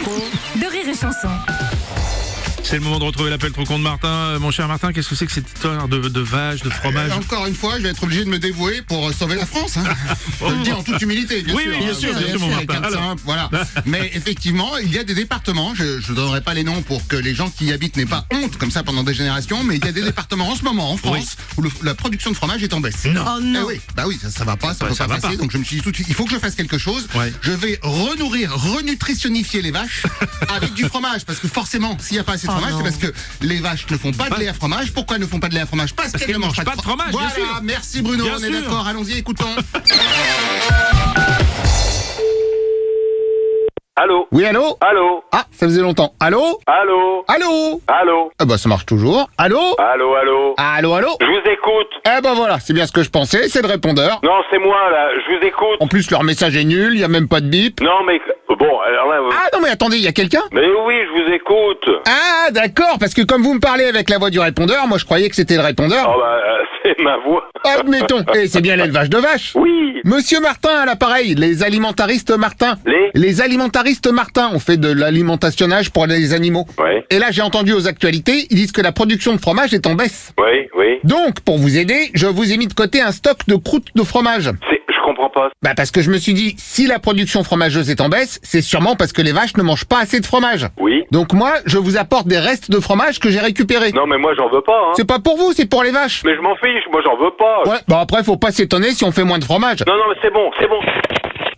trop de Rire et Chanson. C'est le moment de retrouver l'appel trop con de Martin. Mon cher Martin, qu'est-ce que c'est que cette histoire de vache, de fromage? Encore une fois, je vais être obligé de me dévouer pour sauver la France. Je le dis en toute humilité, bien Oui, sûr. oui, bien sûr, mon Martin. Alors. Voilà. Mais effectivement, il y a des départements, je ne donnerai pas les noms pour que les gens qui y habitent n'aient pas honte comme ça pendant des générations, mais il y a des départements en ce moment en France où la production de fromage est en baisse. Non. Oh non. Oui, bah oui, ça va pas, ça peut ça pas va passer. pas. Donc je me suis dit tout de suite, il faut que je fasse quelque chose. Ouais. Je vais renutritionnifier les vaches avec du fromage, parce que forcément, s'il n'y a pas assez de fromage, c'est parce que les vaches ne font pas de lait à fromage. Pourquoi ne font pas de lait à fromage? Parce qu'elles ne mangent pas de fromage, Voilà, bien sûr. merci Bruno, Bien on est sûr. d'accord. Allons-y, écoutons. Allô? Oui, allô? Allô? Ah, ça faisait longtemps. Allô? Allô? Allô? Allô? Ah bah ça marche toujours. Allô? Allô, allô? Allô, allô? Je vous écoute. Eh ben voilà, c'est bien ce que je pensais, c'est le répondeur. Non, c'est moi, là. Je vous écoute. En plus, leur message est nul, il y a même pas de bip. Non, mais... Bon, alors là... Ah non mais attendez, il y a quelqu'un? Mais oui, je vous écoute. Ah d'accord, parce que comme vous me parlez avec la voix du répondeur, moi je croyais que c'était le répondeur. Oh, bah, c'est ma voix. Admettons. Et c'est bien l'élevage de vaches. Oui. Monsieur Martin à l'appareil, les alimentaristes Martin. Les? Les alimentaristes Martin ont fait de l'alimentationnage pour les animaux. Oui, Et là j'ai entendu aux actualités, ils disent que la production de fromage est en baisse. oui, oui. Donc, pour vous aider, je vous ai mis de côté un stock de croûtes de fromage. Je comprends pas. Bah parce que je me suis dit, si la production fromageuse est en baisse, c'est sûrement parce que les vaches ne mangent pas assez de fromage. Oui. Donc moi, je vous apporte des restes de fromage que j'ai récupérés. Non, mais moi, j'en veux pas, hein. C'est pas pour vous, c'est pour les vaches. Mais je m'en fiche, moi, j'en veux pas. Ouais, bah après, faut pas s'étonner si on fait moins de fromage. Non, non, mais c'est bon, c'est bon.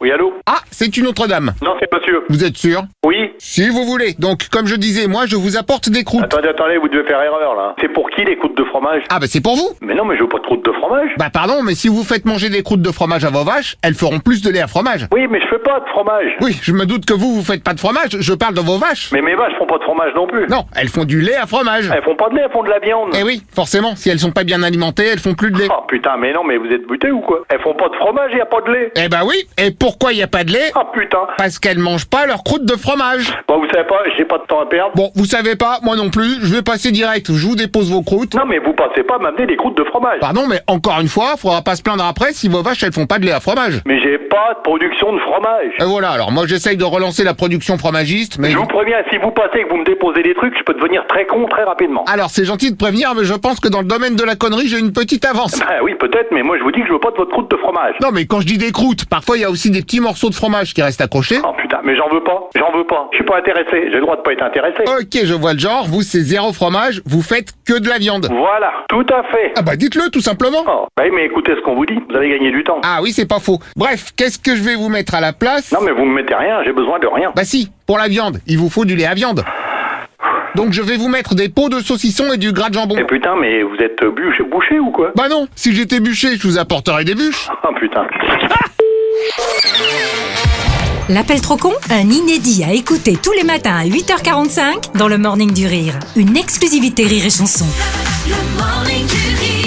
Oui, allô? Ah, c'est une autre dame. Non, c'est monsieur. Vous êtes sûr? Oui? Si vous voulez. Donc, comme je disais, moi, je vous apporte des croûtes. Attendez, vous devez faire erreur, là. C'est pour qui, les croûtes de fromage? Ah bah c'est pour vous. Mais non, mais je veux pas de croûtes de fromage. Bah pardon, mais si vous faites manger des croûtes de fromage à vos vaches, elles feront plus de lait à fromage. Oui, mais je fais pas de fromage. Oui, je me doute que vous faites pas de fromage, je parle de vos vaches. Mais mes vaches font pas de fromage non plus. Non, elles font du lait à fromage. Elles font pas de lait, elles font de la viande. Eh oui, forcément, si elles sont pas bien alimentées, elles font plus de lait. Oh putain, mais non, mais vous êtes butés ou quoi? Elles font pas de fromage et y a pas de lait. Eh bah oui, et pourquoi y a pas de lait? Ah putain. Parce qu'elles mangent pas leur croûte de fromage. Bon, vous savez pas, j'ai pas de temps à perdre. Bon, vous savez pas, moi non plus, je vais passer direct, je vous dépose vos croûtes. Non, mais vous passez pas à m'amener des croûtes de fromage. Pardon, mais encore une fois, faudra pas se plaindre après si vos vaches elles font pas de lait à fromage. Mais j'ai pas de production de fromage. Et voilà, alors moi j'essaye de relancer la production fromagiste, mais... Je vous préviens, si vous passez et que vous me déposez des trucs, je peux devenir très con très rapidement. Alors c'est gentil de prévenir, mais je pense que dans le domaine de la connerie, j'ai une petite avance. Bah oui, peut-être, mais moi je vous dis que je veux pas de votre croûte de fromage. Non mais quand je dis des croûtes, parfois il y a aussi des petits morceaux de fromage qui restent accrochés. Oh putain, mais j'en veux pas. J'en veux pas. Je suis pas intéressé. J'ai le droit de pas être intéressé. Ok, je vois le genre, vous c'est zéro fromage, vous faites que de la viande. Voilà, tout à fait. Ah bah dites-le tout simplement. Oh, bah oui, mais écoutez ce qu'on vous dit. Vous allez gagner du temps. Ah oui, c'est pas faux. Bref, qu'est-ce que je vais vous mettre à la place? Non, mais vous me mettez rien. J'ai besoin de rien. Bah si, pour la viande, il vous faut du lait à viande. Donc je vais vous mettre des pots de saucisson et du gras de jambon. Eh putain, mais vous êtes bouché ou quoi? Bah non, si j'étais bûché, je vous apporterais des bûches. Oh putain. L'appel trop con, un inédit à écouter tous les matins à 8h45 dans le Morning du Rire. Une exclusivité Rire et Chanson. Le morning du rire.